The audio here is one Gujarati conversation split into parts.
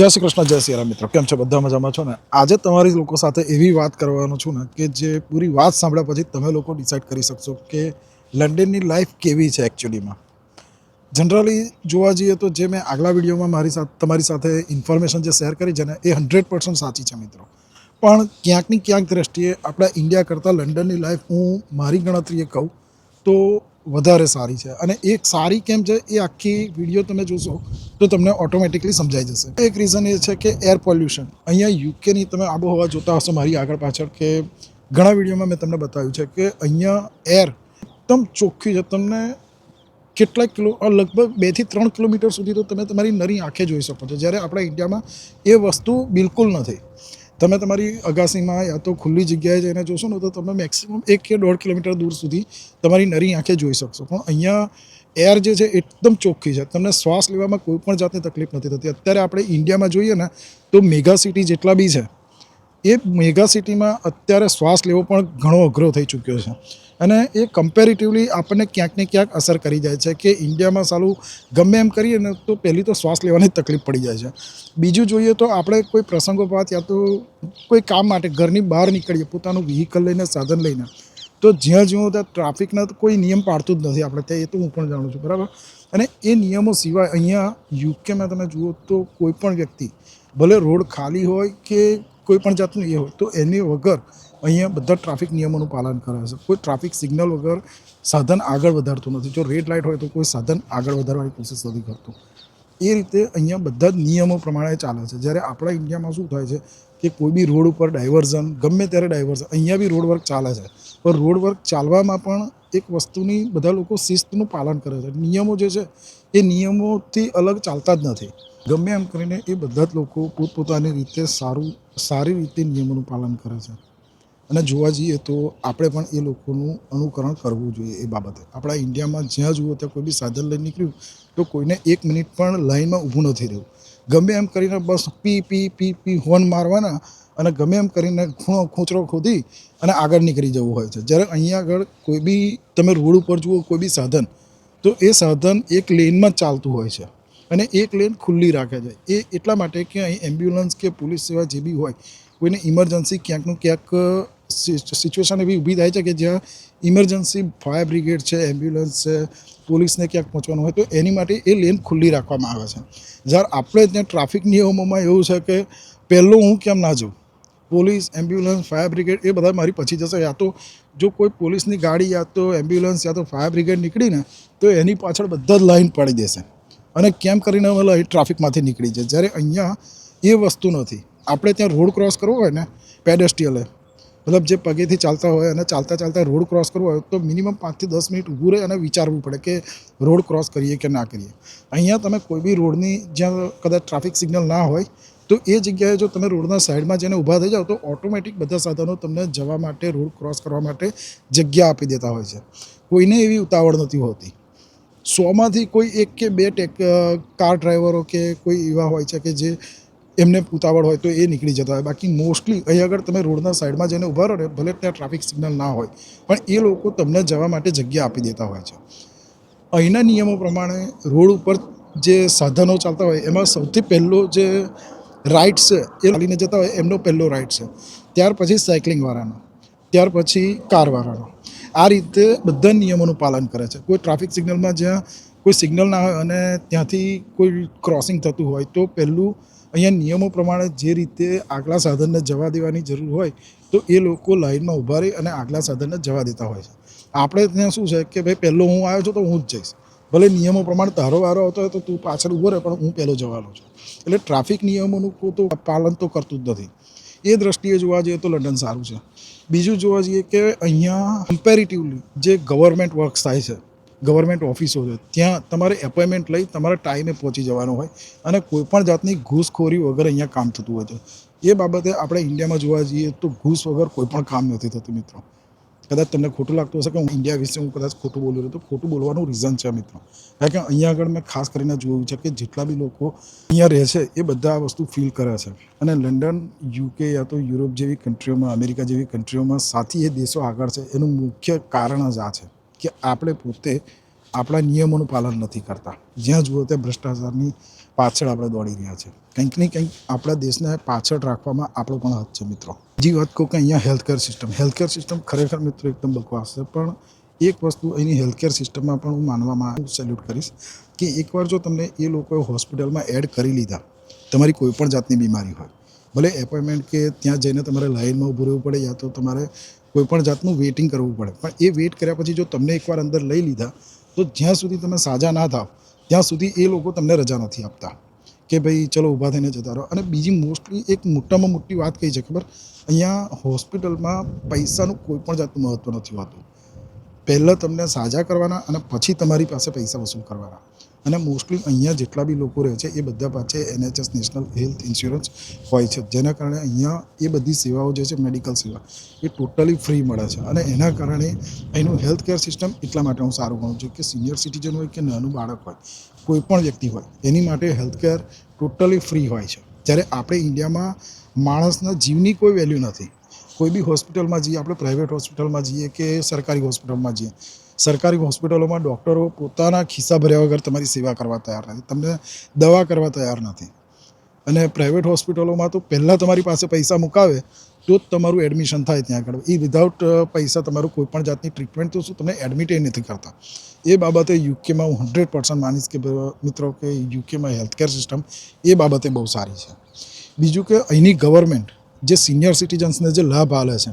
જય શ્રી કૃષ્ણ, જય શ્રી રામ મિત્રો, કેમ છો? બધા મજામાં છો ને? આજે તમારી લોકો સાથે એવી વાત કરવાનો છું ને કે જે પૂરી વાત સાંભળ્યા પછી તમે લોકો ડિસાઇડ કરી શકશો કે લંડનની લાઈફ કેવી છે એકચ્યુઅલીમાં. જનરલી જોવા જઈએ તો જે મેં આગલા વિડીયોમાં તમારી સાથે ઇન્ફોર્મેશન જે શેર કરી છે ને એ 100% સાચી છે મિત્રો. પણ ક્યાંકની ક્યાંક દ્રષ્ટિએ આપણા ઇન્ડિયા કરતાં લંડનની લાઈફ હું મારી ગણતરીએ કહું તો વધારે સારી છે. અને એક સારી કેમ છે એ આખી વિડીયો તમે જોશો તો તમને ઓટોમેટિકલી સમજાઈ જશે. એક રીઝન એ છે કે એર પોલ્યુશન. અહીંયા યુકેની તમે આબોહવા જોતા હશો મારી આગળ પાછળ કે ઘણા વિડીયોમાં મેં તમને બતાવ્યું છે કે અહીંયા એર એકદમ ચોખ્ખી છે. તમને કેટલાક લગભગ 2 થી 3 કિલોમીટર સુધી તો તમે તમારી નરી આંખે જોઈ શકો છો, જ્યારે આપણા ઇન્ડિયામાં એ વસ્તુ બિલકુલ નથી. તમે તમારી અગાસીમાં યા તો ખુલ્લી જગ્યાએ જઈને જોશો ને તો તમે મેક્સિમમ 1 કે 1.5 કિલોમીટર દૂર સુધી તમારી નરી આંખે જોઈ શકશો. પણ અહીંયા એર જે છે એકદમ ચોખ્ખી છે. તમને શ્વાસ લેવામાં કોઈ પણ જાતની તકલીફ નથી થતી. અત્યારે આપણે ઇન્ડિયામાં જોઈએ ને તો મેગા સિટી જેટલા બી છે એ મેગા સિટીમાં અત્યારે શ્વાસ લેવો પણ ઘણો અઘરો થઈ ચૂક્યો છે. અને એ કમ્પેરેટિવલી આપણને ક્યાંક ને ક્યાંક અસર કરી જાય છે કે ઇન્ડિયામાં સાલું ગમે એમ કરીએ ને તો પહેલી તો શ્વાસ લેવાની તકલીફ પડી જાય છે. બીજું જોઈએ તો આપણે કોઈ પ્રસંગોપાત યા તો કોઈ કામ માટે ઘરની બહાર નીકળીએ પોતાનું વ્હીકલ લઈને, સાધન લઈને, તો જ્યાં ત્યાં ટ્રાફિકના કોઈ નિયમ પાળતું જ નથી આપણે ત્યાં. એ તો હું પણ જાણું છું, બરાબર. અને એ નિયમો સિવાય અહીંયા યુકેમાં તમે જુઓ તો કોઈ પણ વ્યક્તિ ભલે રોડ ખાલી હોય કે કોઈ પણ જાતનું એ હોય તો એની વગર અહીંયા બધા ટ્રાફિક નિયમોનું પાલન કરે છે. કોઈ ટ્રાફિક સિગ્નલ વગર સાધન આગળ વધારતું નથી. જો રેડ લાઇટ હોય તો કોઈ સાધન આગળ વધારવાની કોશિશ નથી કરતું. એ રીતે અહીંયા બધા જ નિયમો પ્રમાણે ચાલે છે. જ્યારે આપણા ઇન્ડિયામાં શું થાય છે કે કોઈ બી રોડ ઉપર ડાયવર્ઝન, ગમે ત્યારે ડાયવર્ઝન, અહીંયા બી રોડ વર્ક ચાલે છે પણ રોડ વર્ક ચાલવામાં પણ એક વસ્તુની બધા લોકો શિસ્તનું પાલન કરે છે. નિયમો જે છે એ નિયમોથી અલગ ચાલતા જ નથી. ગમે એમ કરીને એ બધા જ લોકો પોતપોતાની રીતે સારી રીતે નિયમોનું પાલન કરે છે. અને જોવા જઈએ તો આપણે પણ એ લોકોનું અનુકરણ કરવું જોઈએ એ બાબતે. આપણા ઇન્ડિયામાં જ્યાં જુઓ ત્યાં કોઈ બી સાધન લઈને નીકળ્યું તો કોઈને 1 મિનિટ પણ લાઇનમાં ઊભું નથી રહેવું. ગમે એમ કરીને બસ પી પી પી પી હોર્ન મારવાના અને ગમે એમ કરીને ખૂંચરો ખોદી અને આગળ નીકળી જવું હોય છે. જ્યારે અહીંયા આગળ કોઈ બી તમે રોડ ઉપર જુઓ કોઈ બી સાધન તો એ સાધન એક લેનમાં જ ચાલતું હોય છે અને એક લેન ખુલ્લી રાખે છે. એ એટલા માટે કે અહીં એમ્બ્યુલન્સ કે પોલીસ સેવા જે બી હોય, કોઈને ઇમરજન્સી ક્યાંકનું ક્યાંક સિચ્યુએશન એવી ઊભી થાય છે કે જ્યાં ઇમરજન્સી ફાયર બ્રિગેડ છે, એમ્બ્યુલન્સ છે, પોલીસને ક્યાંક પહોંચવાનું હોય તો એની માટે એ લેન ખુલ્લી રાખવામાં આવે છે. જ્યારે આપણે ત્યાં ટ્રાફિક નિયમોમાં એવું છે કે પહેલું હું કેમ ના જાઉં, પોલીસ, એમ્બ્યુલન્સ, ફાયર બ્રિગેડ એ બધા મારી પછી જશે. યા તો જો કોઈ પોલીસની ગાડી યા તો એમ્બ્યુલન્સ યા તો ફાયર બ્રિગેડ નીકળીને તો એની પાછળ બધા જ લાઈન પાડી દેશે અને કેમ કરીને અમે ટ્રાફિકમાંથી નીકળી જાય. જ્યારે અહીંયા એ વસ્તુ નથી. આપણે ત્યાં રોડ ક્રોસ કરવો હોય ને પેડેસ્ટ્રીયલે, મતલબ જે પગેથી ચાલતા હોય અને ચાલતા ચાલતા રોડ ક્રોસ કરવો હોય તો મિનિમમ 5 થી 10 મિનિટ ઊભું રહે અને વિચારવું પડે કે રોડ ક્રોસ કરીએ કે ના કરીએ. અહીંયા તમે કોઈ બી રોડની જ્યાં કદાચ ટ્રાફિક સિગ્નલ ના હોય તો એ જગ્યાએ જો તમે રોડના સાઈડમાં જઈને ઊભા થઈ જાઓ તો ઓટોમેટિક બધા સાધનો તમને જવા માટે, રોડ ક્રોસ કરવા માટે જગ્યા આપી દેતા હોય છે. કોઈને એવી ઉતાવળ નથી હોતી. 100માંથી કોઈ 1 કે 2 કાર ડ્રાઈવરો કે કોઈ એવા હોય છે કે જે એમને ઉતાવળ હોય તો એ નીકળી જતા હોય. બાકી મોસ્ટલી અહીં આગળ તમે રોડના સાઈડમાં જઈને ઊભા રહો ને, ભલે ત્યાં ટ્રાફિક સિગ્નલ ના હોય પણ એ લોકો તમને જવા માટે જગ્યા આપી દેતા હોય છે. અહીંના નિયમો પ્રમાણે રોડ ઉપર જે સાધનો ચાલતા હોય એમાં સૌથી પહેલો જે રાઇટ છે એ ચાલીને જતા હોય એમનો પહેલો રાઇટ છે, ત્યાર પછી સાયકલિંગવાળાનો, ત્યાર પછી કારવાળાનો. આ રીતે બધા નિયમોનું પાલન કરે છે. કોઈ ટ્રાફિક સિગ્નલમાં જ્યાં કોઈ સિગ્નલ ના હોય અને ત્યાંથી કોઈ ક્રોસિંગ થતું હોય તો પહેલું અહીંયા નિયમો પ્રમાણે જે રીતે આગલા સાધનને જવા દેવાની જરૂર હોય તો એ લોકો લાઇનમાં ઊભા રહી અને આગલા સાધનને જવા દેતા હોય છે. આપણે ત્યાં શું છે કે ભાઈ પહેલો હું આવ્યો છું તો હું જ જઈશ, ભલે નિયમો પ્રમાણે તારો વારો આવતો હોય તો તું પાછળ ઊભો રહે પણ હું પહેલો જવાનો છું. એટલે ટ્રાફિક નિયમોનું તો પાલન તો કરતું જ નથી. એ દ્રષ્ટિએ જોવા જઈએ તો લંડન સારું છે. બીજું જોવા જઈએ કે અહીંયા કમ્પેરેટિવલી જે ગવર્મેન્ટ વર્ક્સ થાય છે, ગવર્મેન્ટ ઓફિસો છે, ત્યાં તમારે એપોઇન્ટમેન્ટ લઈ તમારા ટાઈમે પહોંચી જવાનું હોય અને કોઈપણ જાતની ઘૂસખોરી વગર અહીંયા કામ થતું હોય છે. એ બાબતે આપણે ઇન્ડિયામાં જોવા જઈએ તો ઘૂસ વગર કોઈ પણ કામ નથી થતું મિત્રો. કદાચ તમને ખોટું લાગતું હશે કે હું ઇન્ડિયા વિશે હું કદાચ ખોટું બોલી રહ્યો તો ખોટું બોલવાનું રીઝન છે મિત્રો. કારણ કે અહીંયા આગળ મેં ખાસ કરીને જોયું છે કે જેટલા બી લોકો અહીંયા રહે છે એ બધા આ વસ્તુ ફીલ કરે છે. અને લંડન, યુકે યા તો યુરોપ જેવી કન્ટ્રીઓમાં, અમેરિકા જેવી કન્ટ્રીઓમાં સાથી એ દેશો આગળ છે એનું મુખ્ય કારણ જ આ છે કે આપણે પોતે આપણા નિયમોનું પાલન નથી કરતા. જ્યાં જુઓ ત્યાં ભ્રષ્ટાચારની પાછળ આપણે દોડી રહ્યા છે. કંઈક ને કંઈક આપણા દેશને પાછળ રાખવામાં આપણો પણ હાથ છે મિત્રો. બીજી વાત કહું કે અહીંયા હેલ્થકેર સિસ્ટમ ખરેખર મિત્રો એકદમ બકવાસ છે. પણ એક વસ્તુ અહીંની હેલ્થકેર સિસ્ટમમાં પણ હું માનવામાં સેલ્યુટ કરીશ કે એકવાર જો તમને એ લોકોએ હોસ્પિટલમાં એડ કરી લીધા, તમારી કોઈ પણ જાતની બીમારી હોય, ભલે એપોઇન્ટમેન્ટ કે ત્યાં જઈને તમારે લાઇનમાં ઊભું રહેવું પડે યા તો તમારે કોઈ પણ જાતનું વેઇટિંગ કરવું પડે, પણ એ વેઇટ કર્યા પછી જો તમને એકવાર અંદર લઈ લીધા તો જ્યાં સુધી તમે સાજા ના થાવ ત્યાં સુધી એ લોકો તમને રજા નથી આપતા કે ભાઈ ચલો ઊભા થઈને જતા રહો. અને બીજી મોસ્ટલી એક મોટામાં મોટી વાત કઈ છે ખબર? અહીંયા હોસ્પિટલમાં પૈસાનું કોઈ પણ જાતનું મહત્ત્વ નથી હોતું. પહેલાં તમને સાજા કરવાના અને પછી તમારી પાસે પૈસા વસૂલ કરવાના. અને મોસ્ટલી અહીંયા જેટલા બી લોકો રહે છે એ બધા પાસે NHS નેશનલ હેલ્થ ઇન્સ્યોરન્સ હોય છે, જેના કારણે અહીંયા એ બધી સેવાઓ જે છે મેડિકલ સેવા એ ટોટલી ફ્રી મળે છે. અને એના કારણે અહીંનું હેલ્થકેર સિસ્ટમ એટલા માટે હું સારું ગણું છું કે સિનિયર સિટીઝન હોય કે નાનું બાળક હોય, કોઈ પણ વ્યક્તિ હોય, એની માટે હેલ્થકેર ટોટલી ફ્રી હોય છે. જ્યારે આપણે ઇન્ડિયામાં માણસના જીવની કોઈ વેલ્યુ નથી. કોઈ બી હોસ્પિટલમાં જઈએ, આપણે પ્રાઇવેટ હોસ્પિટલમાં જઈએ કે સરકારી હોસ્પિટલમાં જઈએ, સરકારી હોસ્પિટલોમાં ડૉક્ટરો પોતાના ખિસ્સા ભર્યા વગર તમારી સેવા કરવા તૈયાર નથી, તમને દવા કરવા તૈયાર નથી. અને પ્રાઇવેટ હોસ્પિટલોમાં તો પહેલાં તમારી પાસે પૈસા મુકાવે તો જ તમારું એડમિશન થાય ત્યાં આગળ. એ વિધાઉટ પૈસા તમારું કોઈ પણ જાતની ટ્રીટમેન્ટ તો શું તમને એડમિટ નથી કરતા. એ બાબતે યુકેમાં હું 100% માનીશ કે મિત્રો કે યુકેમાં હેલ્થકેર સિસ્ટમ એ બાબતે બહુ સારી છે. બીજું કે અહીંની ગવર્મેન્ટ જે સિનિયર સિટીઝન્સને જે લાભ આલે છે,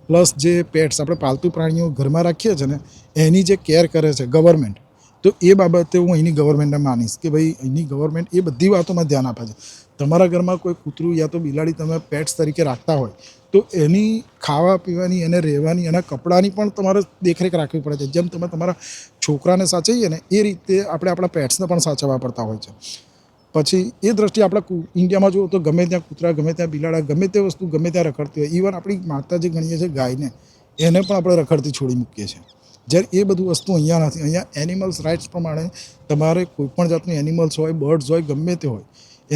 પ્લસ જે પેટ્સ આપણે પાલતુ પ્રાણીઓ ઘરમાં રાખીએ છીએ ને એની જે કેર કરે છે ગવર્મેન્ટ, તો એ બાબતે હું અહીંની ગવર્મેન્ટને માનીશ કે ભાઈ અહીંની ગવર્મેન્ટ એ બધી વાતોમાં ધ્યાન આપે છે. તમારા ઘરમાં કોઈ કૂતરું યા તો બિલાડી તમે પેટ્સ તરીકે રાખતા હોય તો એની ખાવા પીવાની, એને રહેવાની, એના કપડાની પણ તમારે દેખરેખ રાખવી પડે છે. જેમ તમે તમારા છોકરાને સાચવીએ ને એ રીતે આપણે આપણા પેટ્સને પણ સાચવવા પડતા હોય છે. પછી એ દ્રષ્ટિએ આપણા ઇન્ડિયામાં જુઓ તો ગમે ત્યાં કૂતરા, ગમે ત્યાં બિલાડા, ગમે તે વસ્તુ ગમે ત્યાં રખડતી હોય. ઇવન આપણી માતા જે ગણીએ છીએ ગાયને, એને પણ આપણે રખડતી છોડી મૂકીએ છીએ. જ્યારે એ બધું વસ્તુ અહીંયા નથી. અહીંયા એનિમલ્સ રાઇટ્સ પ્રમાણે તમારે કોઈ પણ જાતનું એનિમલ્સ હોય, બર્ડ્સ હોય, ગમે તે હોય,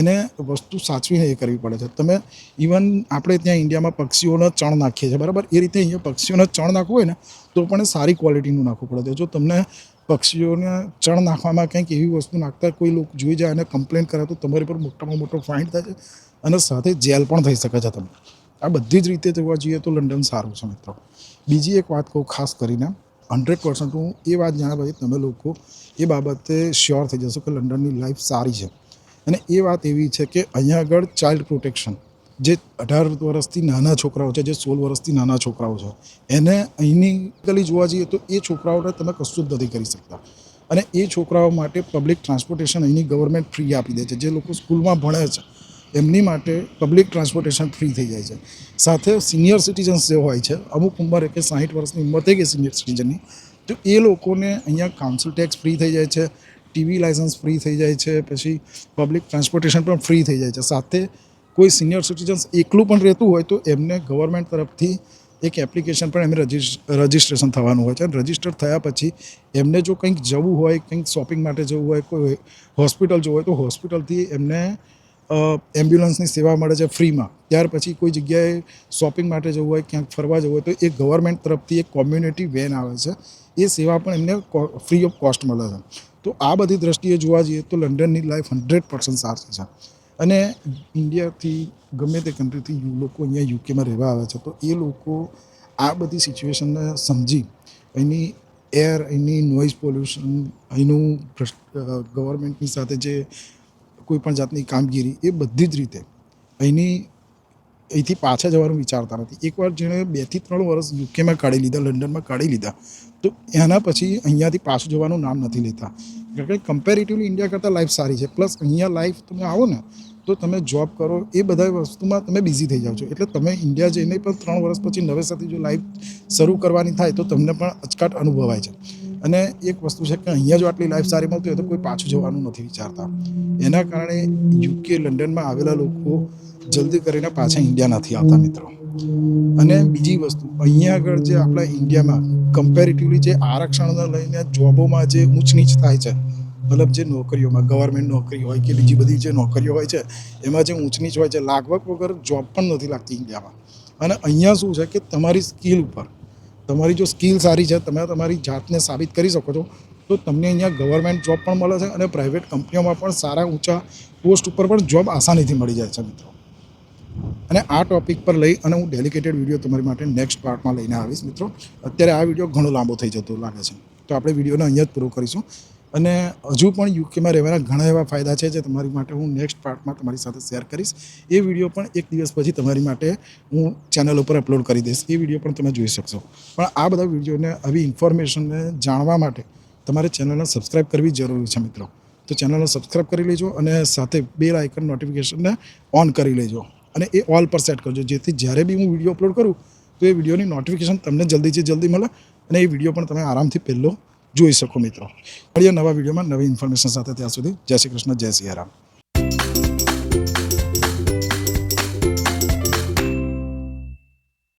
એને વસ્તુ સાચવીને એ કરવી પડે છે. તમે ઇવન આપણે ત્યાં ઇન્ડિયામાં પક્ષીઓનો ચણ નાખીએ છીએ, બરાબર? એ રીતે અહીંયા પક્ષીઓને ચણ નાખવું હોય ને તો પણ સારી ક્વોલિટીનું નાખવું પડે છે. જો તમને પક્ષીઓને ચણ નાખવામાં કંઈક એવી વસ્તુ નાખતા કોઈ લોકો જોઈ જાય અને કમ્પ્લેન કરે તો તમારી પર મોટામાં મોટો ફાઇન થાય છે અને સાથે જેલ પણ થઈ શકે છે તમને. આ બધી જ રીતે જોવા જઈએ તો લંડન સારું છે મિત્રો. બીજી એક વાત કહું ખાસ કરીને, 100% હું એ વાત જાણ્યા પછી તમે લોકો એ બાબતે શ્યોર થઈ જશો કે લંડનની લાઈફ સારી છે. અને એ વાત એવી છે કે અહીંયા આગળ ચાઇલ્ડ પ્રોટેક્શન, જે 18 વર્ષથી નાના છોકરાઓ છે, જે 16 વર્ષથી નાના છોકરાઓ છે, એને અહીંની ગલી જોવા જઈએ તો એ છોકરાઓને તમે કશું જ નથી કરી શકતા. અને એ છોકરાઓ માટે પબ્લિક ટ્રાન્સપોર્ટેશન અહીંની ગવર્મેન્ટ ફ્રી આપી દે છે. જે લોકો સ્કૂલમાં ભણે છે એમની માટે પબ્લિક ટ્રાન્સપોર્ટેશન ફ્રી થઈ જાય છે. સાથે સિનિયર સિટીઝન્સ જે હોય છે, અમુક ઉંમરે કે 60 વર્ષની ઉંમર થઈ ગઈ સિનિયર સિટીઝનની, તો એ લોકોને અહીંયા કાઉન્સિલ ટેક્સ ફ્રી થઈ જાય છે, ટીવી લાઇસન્સ ફ્રી થઈ જાય છે, પછી પબ્લિક ટ્રાન્સપોર્ટેશન પણ ફ્રી થઈ જાય છે. સાથે કોઈ સિનિયર સિટીઝન્સ એકલું પણ રહેતું હોય તો એમને ગવર્મેન્ટ તરફથી એક એપ્લિકેશન પણ એમને રજિસ્ટ્રેશન થવાનું હોય છે. અને રજિસ્ટર થયા પછી એમને જો કંઈક જવું હોય, કંઈક શોપિંગ માટે જવું હોય, કોઈ હોસ્પિટલ જવું હોય તો હોસ્પિટલથી એમને એમ્બ્યુલન્સની સેવા મળે છે ફ્રીમાં. ત્યાર પછી કોઈ જગ્યાએ શોપિંગ માટે જવું હોય, ક્યાંક ફરવા જવું હોય તો એ ગવર્મેન્ટ તરફથી એક કોમ્યુનિટી વેન આવે છે, એ સેવા પણ એમને ફ્રી ઓફ કોસ્ટ મળે છે. તો આ બધી દ્રષ્ટિએ જોવા જઈએ તો લંડનની લાઈફ 100% સારી છે. અને ઇન્ડિયાથી ગમે તે કન્ટ્રીથી લોકો અહીંયા યુકેમાં રહેવા આવે છે તો એ લોકો આ બધી સિચ્યુએશનને સમજી અહીંની એર, અહીંની નોઇઝ પોલ્યુશન, અહીંનું ગવર્મેન્ટની સાથે જે કોઈ પણ જાતની કામગીરી, એ બધી જ રીતે અહીંથી પાછા જવાનું વિચારતા નથી. એકવાર જેણે 2 થી 3 વર્ષ યુકેમાં કાઢી લીધા, લંડનમાં કાઢી લીધા, તો એના પછી અહીંયાથી પાછું જવાનું નામ નથી લેતા. કારણ કે કમ્પેરેટિવલી ઇન્ડિયા કરતાં લાઈફ સારી છે. પ્લસ અહીંયા લાઈફ તમે આવો ને તો તમે જોબ કરો, એ બધા વસ્તુમાં તમે બિઝી થઈ જાઓ છો. એટલે તમે ઇન્ડિયા જઈને પણ 3 વર્ષ પછી નવેસરથી જો લાઈફ શરૂ કરવાની થાય તો તમને પણ અચકાટ અનુભવાય છે. અને એક વસ્તુ છે કે અહીંયા જો આટલી લાઈફ સારી મળતી હોય તો કોઈ પાછું જવાનું નથી વિચારતા. એના કારણે યુકે, લંડનમાં આવેલા લોકો જલ્દી કરીને પાછા ઇન્ડિયા નથી આવતા મિત્રો. અને બીજી વસ્તુ, અહીંયા આગળ જે આપણા ઇન્ડિયામાં કમ્પેરેટિવલી જે આરક્ષણને લઈને જોબોમાં જે ઊંચ નીચ થાય છે, મતલબ જે નોકરીઓમાં, ગવર્મેન્ટ નોકરી હોય કે બીજી બધી જે નોકરીઓ હોય છે એમાં જે ઊંચ નીચ હોય છે, લાગવગ વગર જોબ પણ નથી લાગતી ઇન્ડિયામાં. અને અહીંયા શું છે કે તમારી સ્કિલ ઉપર, તમારી જો સ્કિલ સારી છે, તમે તમારી જાતને સાબિત કરી શકો છો તો તમને અહીંયા ગવર્મેન્ટ જોબ પણ મળે છે અને પ્રાઇવેટ કંપનીઓમાં પણ સારા ઊંચા પોસ્ટ ઉપર પણ જોબ આસાનીથી મળી જાય છે મિત્રો. અને આ ટોપિક પર લઈ અને હું ડેલિકેટેડ વિડીયો તમારી માટે નેક્સ્ટ પાર્ટમાં લઈને આવીશ મિત્રો. અત્યારે આ વિડીયો ઘણો લાંબો થઈ જતો લાગે છે, તો આપણે વિડીયોને અહીંયા જ પૂરો કરીશું. અને હજુ પણ યુકેમાં રહેવાના ઘણા એવા ફાયદા છે જે તમારી માટે હું નેક્સ્ટ પાર્ટમાં તમારી સાથે શેર કરીશ. એ વિડીયો પણ એક દિવસ પછી તમારી માટે હું ચેનલ ઉપર અપલોડ કરી દઈશ. એ વિડીયો પણ તમે જોઈ શકશો. પણ આ બધા વિડીયોને આવી ઇન્ફોર્મેશનને જાણવા માટે તમારે ચેનલને સબસ્ક્રાઈબ કરવી જરૂરી છે મિત્રો. તો ચેનલને સબસ્ક્રાઈબ કરી લેજો અને સાથે બેલ આઇકન નોટિફિકેશનને ઓન કરી લેજો અને એ ઓલ પર સેટ કરજો, જેથી જ્યારે બી હું વિડીયો અપલોડ કરું તો એ વિડીયોની નોટિફિકેશન તમને જલ્દીથી જલ્દી મળે અને એ વિડીયો પણ તમે આરામથી પહેલો જોઈ શકો મિત્રો. મળીએ નવા વિડીયોમાં નવી ઇન્ફોર્મેશન સાથે. ત્યાં સુધી જય શ્રી કૃષ્ણ, જય સિયારામ.